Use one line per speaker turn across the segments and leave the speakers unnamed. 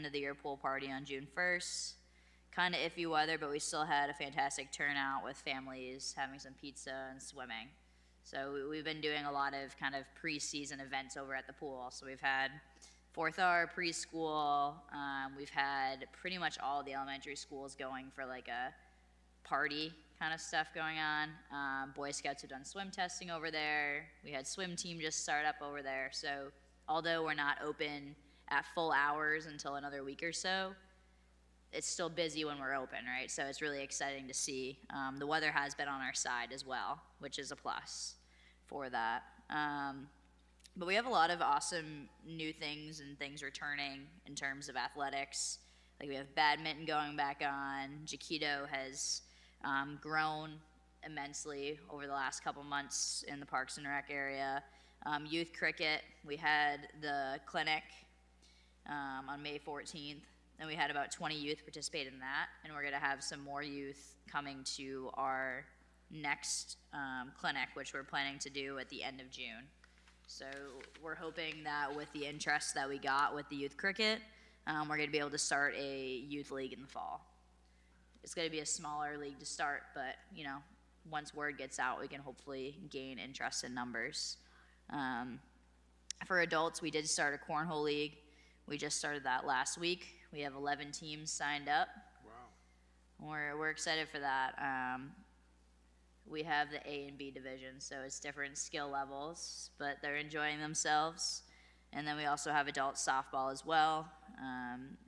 end of the year pool party on June 1st. Kind of iffy weather, but we still had a fantastic turnout with families having some pizza and swimming. So we've been doing a lot of kind of pre-season events over at the pool. So we've had 4th hour preschool. We've had pretty much all the elementary schools going for like a party kind of stuff going on. Boy Scouts have done swim testing over there. We had swim team just start up over there. So although we're not open at full hours until another week or so, it's still busy when we're open, right? So it's really exciting to see. The weather has been on our side as well, which is a plus for that. But we have a lot of awesome new things and things returning in terms of athletics. Like we have badminton going back on. Jaquito has grown immensely over the last couple months in the Parks and Rec area. Youth cricket, we had the clinic on May 14th. And we had about 20 youth participate in that, and we're going to have some more youth coming to our next clinic, which we're planning to do at the end of June. So we're hoping that with the interest that we got with the youth cricket, we're going to be able to start a youth league in the fall. It's going to be a smaller league to start, but once word gets out, we can hopefully gain interest in numbers. For adults, we did start a Cornhole League. We just started that last week. We have 11 teams signed up.
Wow.
We're excited for that. We have the A and B division, so it's different skill levels, but they're enjoying themselves. And then we also have adult softball as well.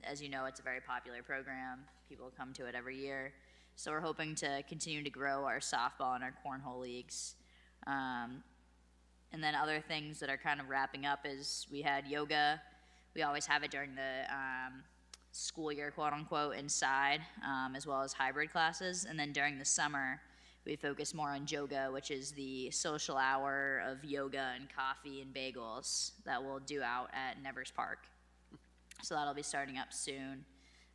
As you know, it's a very popular program. People come to it every year. So we're hoping to continue to grow our softball and our cornhole leagues. And then other things that are kind of wrapping up is we had yoga. We always have it during the school year, quote unquote, inside, as well as hybrid classes. And then during the summer, we focus more on yoga, which is the social hour of yoga and coffee and bagels that we'll do out at Nevers Park. So that'll be starting up soon.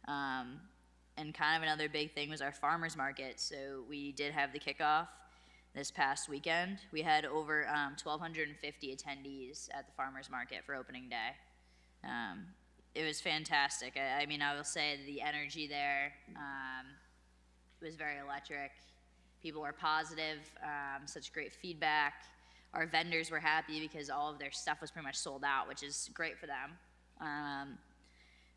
And kind of another big thing was our farmers market. So we did have the kickoff this past weekend. We had over 1,250 attendees at the farmers market for opening day. It was fantastic. I mean, I will say the energy there was very electric. People were positive, such great feedback. Our vendors were happy because all of their stuff was pretty much sold out, which is great for them.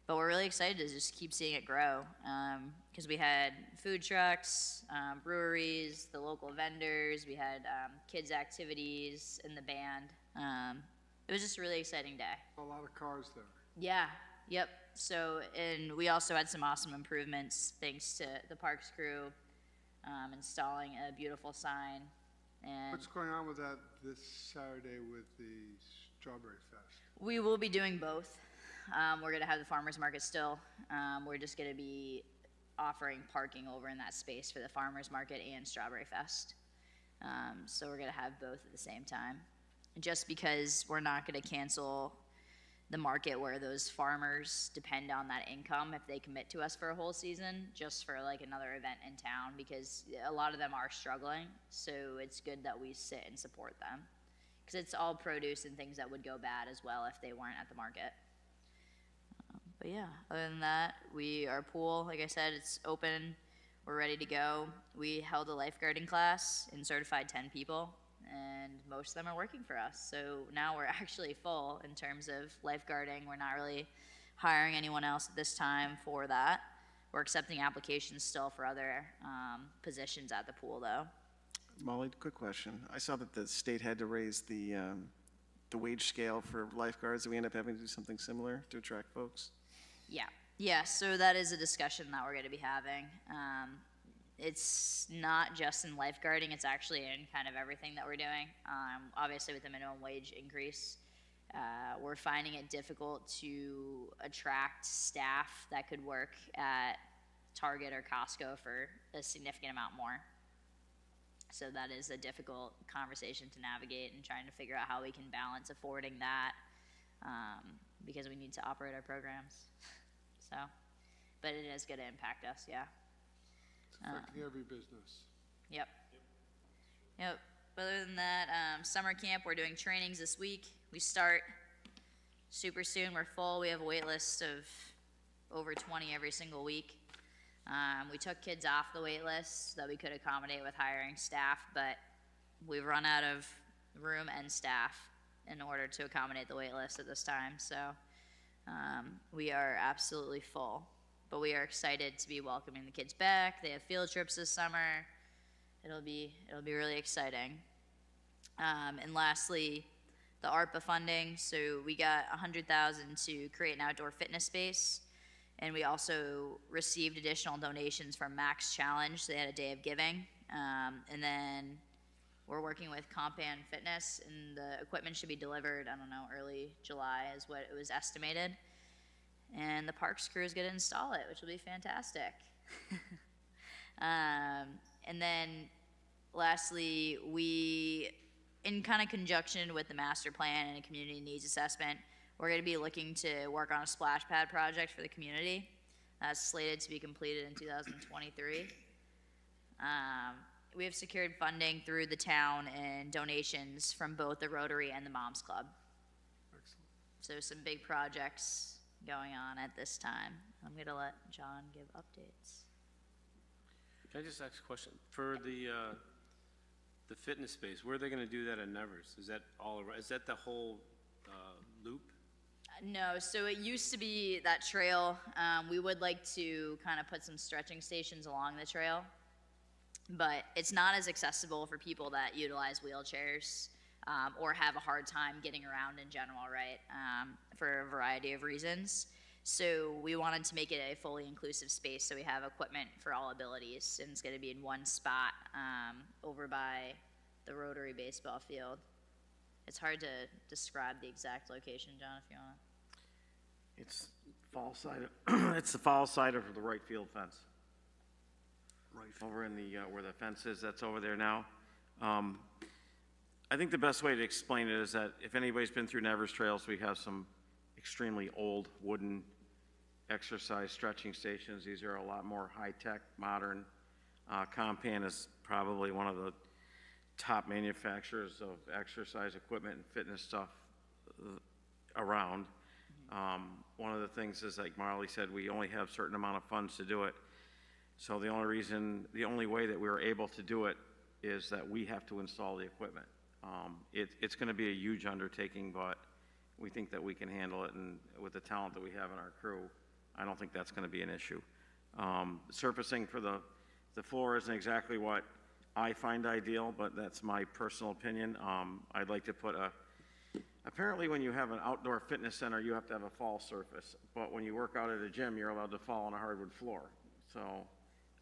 But we're really excited to just keep seeing it grow because we had food trucks, breweries, the local vendors. We had kids' activities in the band. It was just a really exciting day.
A lot of cars there.
Yeah, yep. So, and we also had some awesome improvements thanks to the parks crew installing a beautiful sign. And
What's going on with that this Saturday with the Strawberry Fest?
we will be doing both. We're going to have the farmers market still. We're just going to be offering parking over in that space for the farmers market and Strawberry Fest. So we're going to have both at the same time. Just because we're not going to cancel the market where those farmers depend on that income if they commit to us for a whole season, just for like another event in town, because a lot of them are struggling. So it's good that we sit and support them, because it's all produce and things that would go bad as well if they weren't at the market. But yeah, other than that, our pool, like I said, it's open. We're ready to go. We held a lifeguarding class and certified 10 people, and most of them are working for us. So now we're actually full in terms of lifeguarding. We're not really hiring anyone else at this time for that. We're accepting applications still for other positions at the pool, though.
Molly, quick question. I saw that the state had to raise the wage scale for lifeguards. Do we end up having to do something similar to attract folks?
Yeah, so that is a discussion that we're going to be having. It's not just in lifeguarding, it's actually in kind of everything that we're doing. Obviously with the minimum wage increase, we're finding it difficult to attract staff that could work at Target or Costco for a significant amount more. So that is a difficult conversation to navigate, and trying to figure out how we can balance affording that, because we need to operate our programs. So, but it is going to impact us, yeah.
It's affecting every business.
Yep. Other than that, summer camp, we're doing trainings this week. We start super soon. We're full. We have a wait list of over 20 every single week. We took kids off the wait list so that we could accommodate with hiring staff, but we've run out of room and staff in order to accommodate the wait list at this time. So we are absolutely full, but we are excited to be welcoming the kids back. They have field trips this summer. It'll be really exciting. And lastly, the Arpa funding. So we got $100,000 to create an outdoor fitness space. And we also received additional donations from Max Challenge. They had a day of giving. And then we're working with Compan Fitness, and the equipment should be delivered, I don't know, early July is what it was estimated. And the parks crew is going to install it, which will be fantastic. And then lastly, we, in kind of conjunction with the master plan and a community needs assessment, we're going to be looking to work on a splash pad project for the community. That's slated to be completed in 2023. We have secured funding through the town and donations from both the Rotary and the Moms Club.
Excellent.
So some big projects going on at this time. I'm going to let John give updates.
Can I just ask a question? For the fitness space, where are they going to do that in Nevers? Is that all around? Is that the whole loop?
No, so it used to be that trail. We would like to kind of put some stretching stations along the trail, but it's not as accessible for people that utilize wheelchairs or have a hard time getting around in general, right? For a variety of reasons. So we wanted to make it a fully inclusive space, so we have equipment for all abilities, and it's going to be in one spot over by the Rotary baseball field. It's hard to describe the exact location, John, if you want to.
It's fall side of, it's the fall side of the right field fence.
Right.
Over in the, where the fence is, that's over there now. I think the best way to explain it is that if anybody's been through Nevers Trails, we have some extremely old wooden exercise stretching stations. These are a lot more high-tech, modern. Compan is probably one of the top manufacturers of exercise equipment and fitness stuff around. One of the things is, like Marley said, we only have a certain amount of funds to do it. So the only way that we were able to do it is that we have to install the equipment. It's going to be a huge undertaking, but we think that we can handle it, and with the talent that we have in our crew, I don't think that's going to be an issue. Surfacing for the floor isn't exactly what I find ideal, but that's my personal opinion. I'd like to put apparently when you have an outdoor fitness center, you have to have a fall surface, but when you work out at a gym, you're allowed to fall on a hardwood floor. So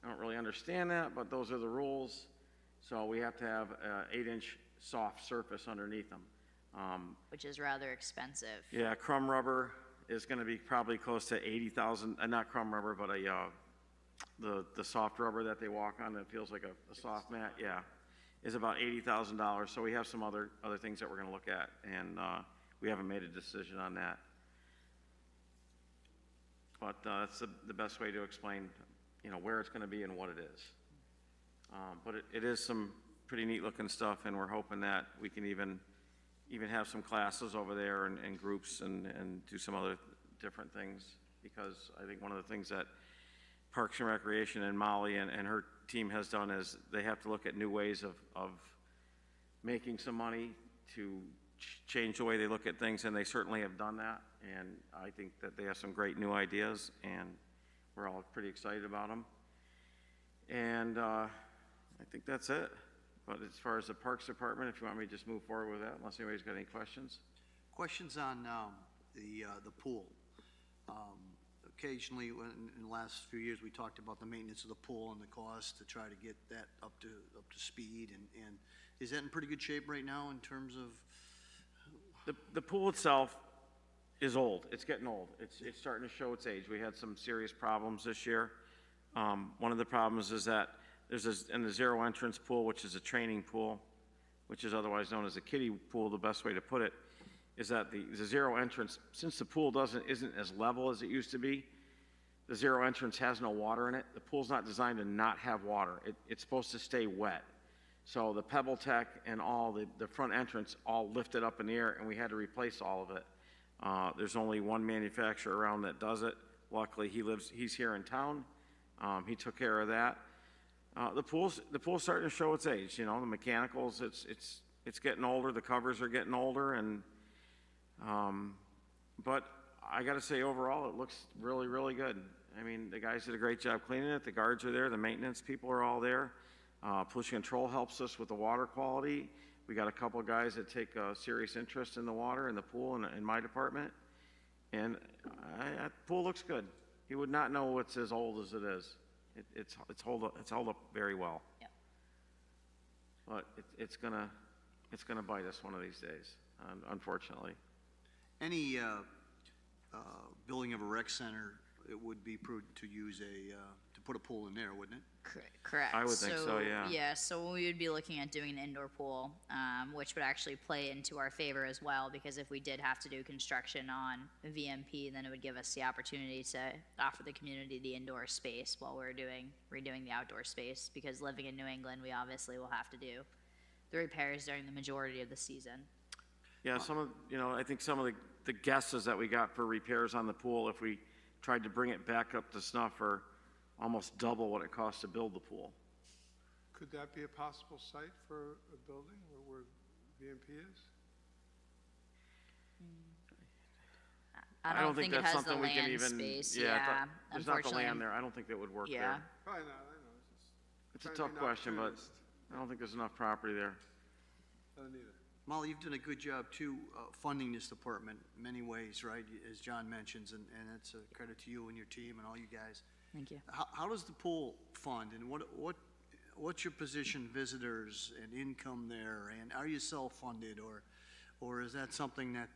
I don't really understand that, but those are the rules. So we have to have an 8-inch soft surface underneath them.
Which is rather expensive.
Yeah, crumb rubber is going to be probably close to 80,000. Not crumb rubber, but the soft rubber that they walk on that feels like a soft mat. Yeah, is about $80,000. So we have some other things that we're going to look at, and we haven't made a decision on that. But that's the best way to explain, where it's going to be and what it is. But it is some pretty neat looking stuff, and we're hoping that we can even have some classes over there and groups and do some other different things, because I think one of the things that Parks and Recreation and Molly and her team has done is they have to look at new ways of making some money to change the way they look at things, and they certainly have done that, and I think that they have some great new ideas, and we're all pretty excited about them. And I think that's it. But as far as the Parks Department, if you want me to just move forward with that, unless anybody's got any questions.
Questions on the pool. Occasionally, in the last few years, we talked about the maintenance of the pool and the cost to try to get that up to speed. And is that in pretty good shape right now in terms of?
The pool itself is old. It's getting old. It's starting to show its age. We had some serious problems this year. One of the problems is that in the zero entrance pool, which is a training pool, which is otherwise known as a kiddie pool, the best way to put it, is that the zero entrance, since the pool isn't as level as it used to be, the zero entrance has no water in it. The pool's not designed to not have water. It's supposed to stay wet. So the Pebble Tech and all the front entrance all lifted up in the air, and we had to replace all of it. There's only one manufacturer around that does it. Luckily, he's here in town. He took care of that. The pool's starting to show its age, you know, the mechanicals, it's getting older, the covers are getting older, and, but I gotta say, overall, it looks really, really good. I mean, the guys did a great job cleaning it, the guards are there, the maintenance people are all there. Pollution control helps us with the water quality. We got a couple of guys that take a serious interest in the water, in the pool, in my department. And the pool looks good. You would not know it's as old as it is. It's held up very well.
Yep.
But it's gonna bite us one of these days, unfortunately.
Any building of a rec center, it would be prudent to use to put a pool in there, wouldn't it?
Correct.
I would think so, yeah.
Yeah, so we would be looking at doing an indoor pool, which would actually play into our favor as well, because if we did have to do construction on VMP, then it would give us the opportunity to offer the community the indoor space while we're redoing the outdoor space, because living in New England, we obviously will have to do the repairs during the majority of the season.
Yeah, I think some of the guesses that we got for repairs on the pool, if we tried to bring it back up to snuff, are almost double what it costs to build the pool.
Could that be a possible site for a building where VMP is?
I don't think it
that's
has the
something we can
land
even.
space,
Yeah,
unfortunately.
there's not the land there. I don't think that would work
Yeah.
there.
Probably not, I know,
It's a
trying to
tough
be
question, but
opportunist.
I don't think there's enough property there.
I don't either.
Molly, you've done a good job too, funding this department in many ways, right? As John mentions, and it's a credit to you and your team and all you guys.
Thank you.
How does the pool fund, and what's your position, visitors and income there, and are you self-funded, or is that something that,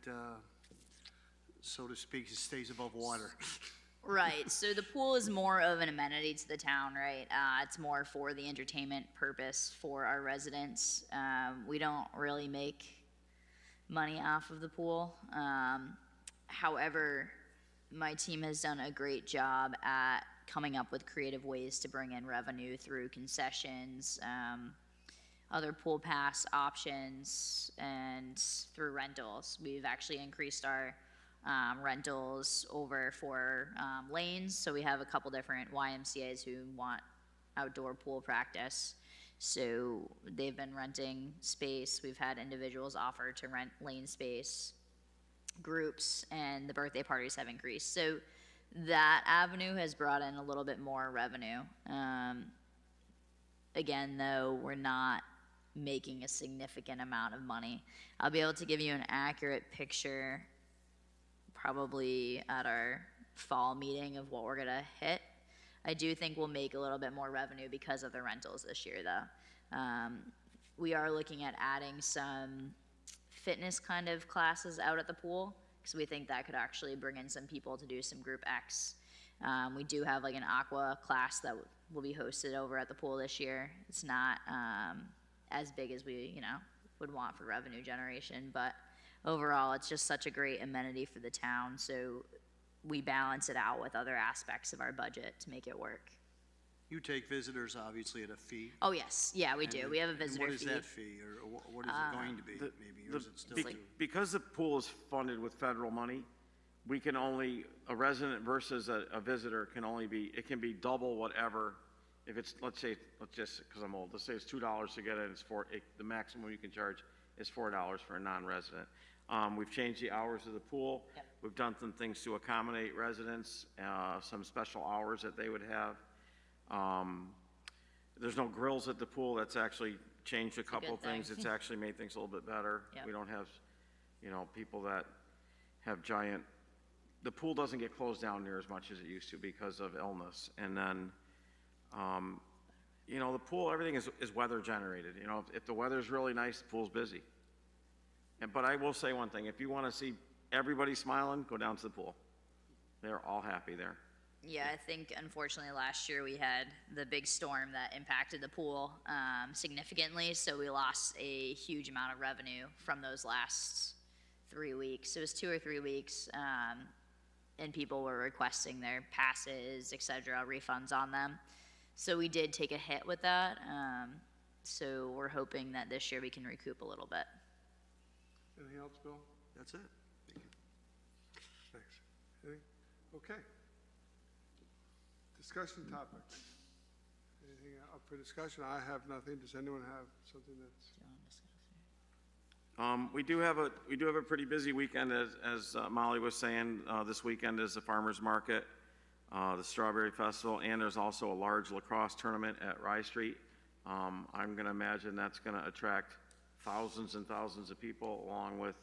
so to speak, stays above water?
Right, so the pool is more of an amenity to the town, right? It's more for the entertainment purpose for our residents. We don't really make money off of the pool. However, my team has done a great job at coming up with creative ways to bring in revenue through concessions, other pool pass options, and through rentals. We've actually increased our rentals over for lanes, so we have a couple different YMCAs who want outdoor pool practice, so they've been renting space. We've had individuals offer to rent lane space, groups, and the birthday parties have increased, so that avenue has brought in a little bit more revenue. Again, though, we're not making a significant amount of money. I'll be able to give you an accurate picture probably at our fall meeting of what we're gonna hit. I do think we'll make a little bit more revenue because of the rentals this year, though. We are looking at adding some fitness kind of classes out at the pool, because we think that could actually bring in some people to do some group X. We do have like an aqua class that will be hosted over at the pool this year. It's not as big as we, would want for revenue generation, but overall, it's just such a great amenity for the town, so we balance it out with other aspects of our budget to make it work.
You take visitors, obviously, at a fee.
Oh, yes, yeah, we do.
And-
We have a
and
visitor fee.
What is that fee, or what is it going to be, maybe, or is it still?
Because the pool is funded with federal money, we can only, a resident versus a visitor can only be, it can be double whatever. If it's, let's just, because I'm old, let's say it's $2 to get in, the maximum you can charge is $4 for a non-resident. We've changed the hours of the pool.
Yep.
We've done some things to accommodate residents, some special hours that they would have. There's no grills at the pool. That's actually changed a couple of
good
things.
thing.
It's actually made things a little bit better.
Yep.
We don't have, people that have the pool doesn't get closed down near as much as it used to because of illness. And then, the pool, everything is weather generated. If the weather's really nice, the pool's busy. But I will say one thing, if you want to see everybody smiling, go down to the pool. They're all happy there.
Yeah, I think unfortunately last year we had the big storm that impacted the pool significantly, so we lost a huge amount of revenue from those last 3 weeks. It was 2 or 3 weeks, and people were requesting their passes, etc., refunds on them. So we did take a hit with that. So we're hoping that this year we can recoup a little bit.
Anything else, Bill?
That's it. Thank you.
Thanks. Anything? Okay. Discussion topics. Anything up for discussion? I have nothing. Does anyone have something that's?
We do have a pretty busy weekend, as Molly was saying. This weekend is the farmers market, the Strawberry Festival, and there's also a large lacrosse tournament at Rye Street. I'm going to imagine that's going to attract thousands and thousands of people, along with,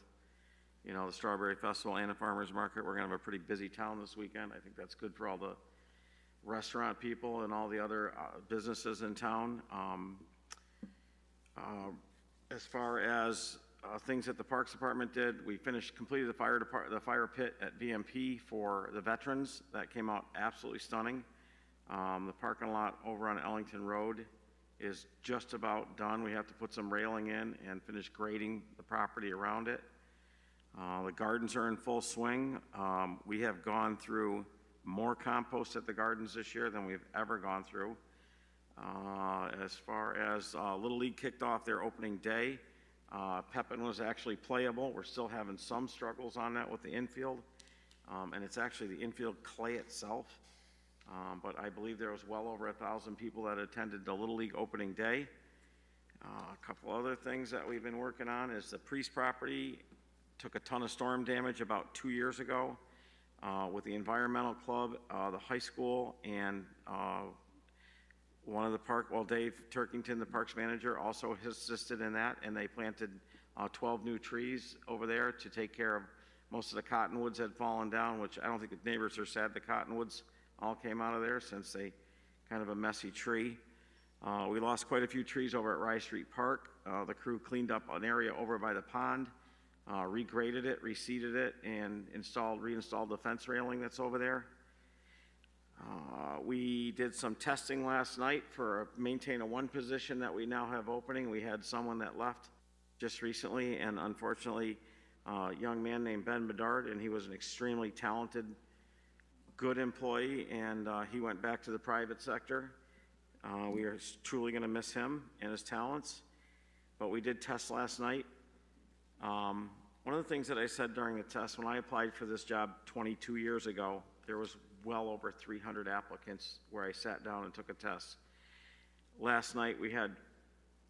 the Strawberry Festival and the farmers market. We're going to have a pretty busy town this weekend. I think that's good for all the restaurant people and all the other businesses in town. As far as things that the Parks Department did, we completed the fire pit at VMP for the veterans. That came out absolutely stunning. The parking lot over on Ellington Road is just about done. We have to put some railing in and finish grading the property around it. The gardens are in full swing. We have gone through more compost at the gardens this year than we've ever gone through. As far as Little League kicked off their opening day, Pepin was actually playable. We're still having some struggles on that with the infield, and it's actually the infield clay itself. But I believe there was well over 1,000 people that attended the Little League opening day. A couple other things that we've been working on is the Priest property took a ton of storm damage about 2 years ago. With the environmental club, the high school, and one of the Dave Turkington, the parks manager, also has assisted in that, and they planted 12 new trees over there to take care of most of the cottonwoods had fallen down, which I don't think the neighbors are sad the cottonwoods all came out of there, since they kind of a messy tree. We lost quite a few trees over at Rye Street Park. The crew cleaned up an area over by the pond, regraded it, reseeded it, and reinstalled the fence railing that's over there. We did some testing last night for maintain a one position that we now have opening. We had someone that left just recently, and unfortunately, a young man named Ben Bedard, and he was an extremely talented, good employee, and he went back to the private sector. We are truly going to miss him and his talents, but we did test last night. One of the things that I said during the test, when I applied for this job 22 years ago, there was well over 300 applicants where I sat down and took a test. Last night we had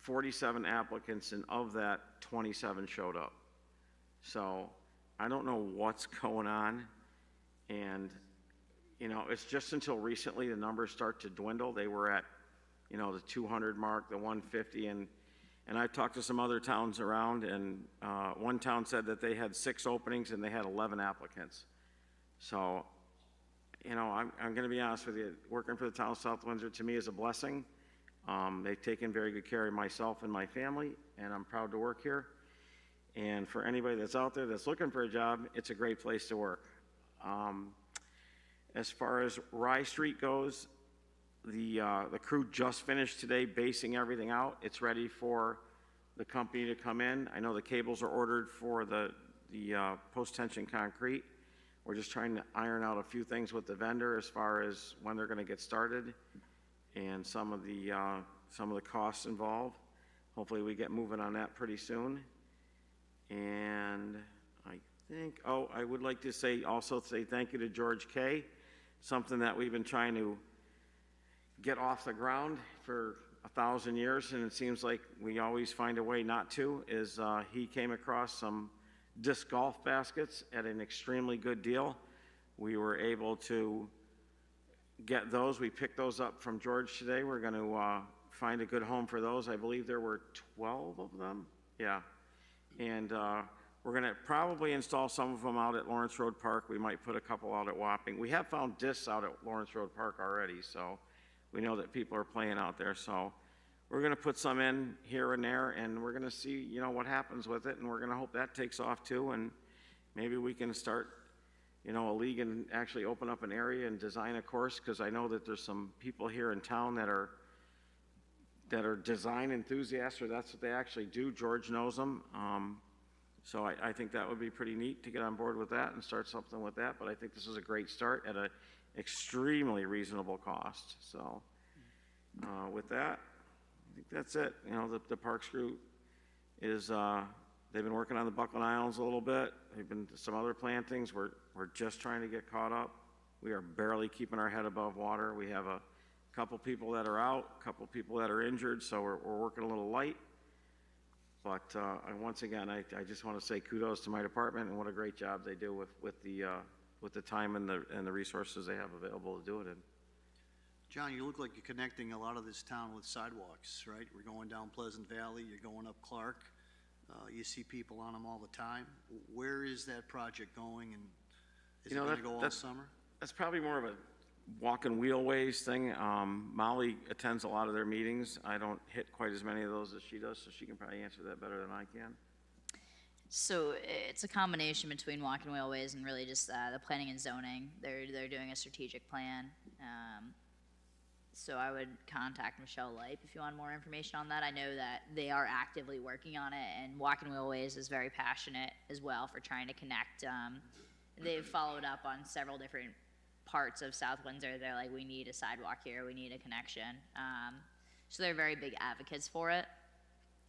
47 applicants, and of that, 27 showed up. So I don't know what's going on, and it's just until recently the numbers start to dwindle. They were at the 200 mark, the 150, and I've talked to some other towns around, and one town said that they had 6 openings and they had 11 applicants. So I'm going to be honest with you, working for the town of South Windsor to me is a blessing. They've taken very good care of myself and my family, and I'm proud to work here. And for anybody that's out there that's looking for a job, it's a great place to work. As far as Rye Street goes, the crew just finished today basing everything out. It's ready for the company to come in. I know the cables are ordered for the post-tension concrete. We're just trying to iron out a few things with the vendor as far as when they're going to get started and some of the costs involved. Hopefully we get moving on that pretty soon. And I think, I would like to say thank you to George K. Something that we've been trying to get off the ground for 1,000 years, and it seems like we always find a way not to, is he came across some disc golf baskets at an extremely good deal. We were able to get those. We picked those up from George today. We're going to find a good home for those. I believe there were 12 of them. Yeah. And we're going to probably install some of them out at Lawrence Road Park. We might put a couple out at Wapping. We have found discs out at Lawrence Road Park already, so we know that people are playing out there. So we're going to put some in here and there, and we're going to see, what happens with it, and we're going to hope that takes off too, and maybe we can start, a league and actually open up an area and design a course, because I know that there's some people here in town that are design enthusiasts, or that's what they actually do. George knows them. So I think that would be pretty neat to get on board with that and start something with that, but I think this is a great start at an extremely reasonable cost. So with that, I think that's it. The Parks crew is, they've been working on the Buckland Islands a little bit. They've been some other plantings. We're just trying to get caught up. We are barely keeping our head above water. We have a couple people that are out, a couple people that are injured, so we're working a little light. But once again, I just want to say kudos to my department and what a great job they do with the time and the resources they have available to do it in.
John, you look like you're connecting a lot of this town with sidewalks, right? We're going down Pleasant Valley, you're going up Clark. You see people on them all the time. Where is that project going, and is it going to go all summer?
That's probably more of a walk and wheelways thing. Molly attends a lot of their meetings. I don't hit quite as many of those as she does, so she can probably answer that better than I can.
So it's a combination between walking wheelways and really just the planning and zoning. They're doing a strategic plan. So I would contact Michelle Lipe if you want more information on that. I know that they are actively working on it, and Walking Wheelways is very passionate as well for trying to connect. They've followed up on several different parts of South Windsor. They're like, we need a sidewalk here, we need a connection. So they're very big advocates for it.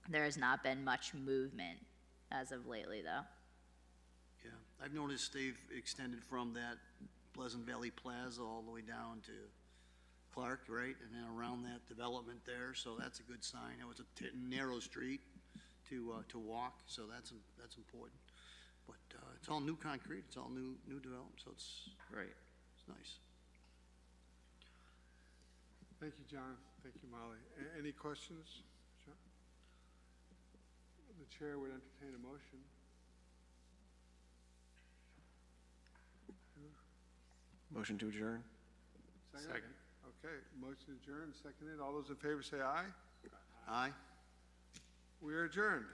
There has not been much movement as of lately, though.
Yeah, I've noticed they've extended from that Pleasant Valley Plaza all the way down to Clark, right, and then around that development there, so that's a good sign. It was a narrow street to walk, so that's important. But it's all new concrete, it's all new development, so it's
Right.
it's nice.
Thank you, John. Thank you, Molly. Any questions? John? The chair would entertain a motion.
Motion to adjourn?
Second.
Okay, motion adjourned, seconded. All those in favor say aye.
Aye.
We are adjourned.